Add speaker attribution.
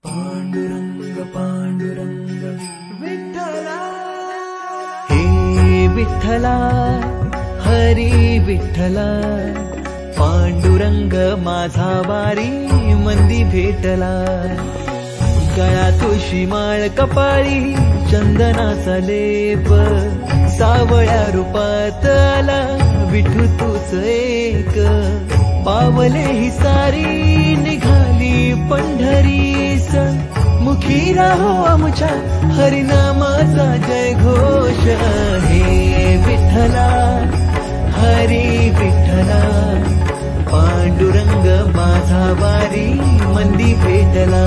Speaker 1: पांडुरंग पांडुरंग विठ्ठला,
Speaker 2: हे विठ्ठला हरी विठ्ठला, पांडुरंग माझा वारी मंदी भेटला। गळा तुळशी माळ कपाळी चंदनाचा लेप, सावळ्या रूपात आला विठू तूच एक। पावले ही सारी निघाली पंढरीस, मुखी राहो आमच्या हरिनामाचा जय घोष। हे विठ्ठला हरी विठ्ठला, पांडुरंग माझा वारी मंदी भेटला।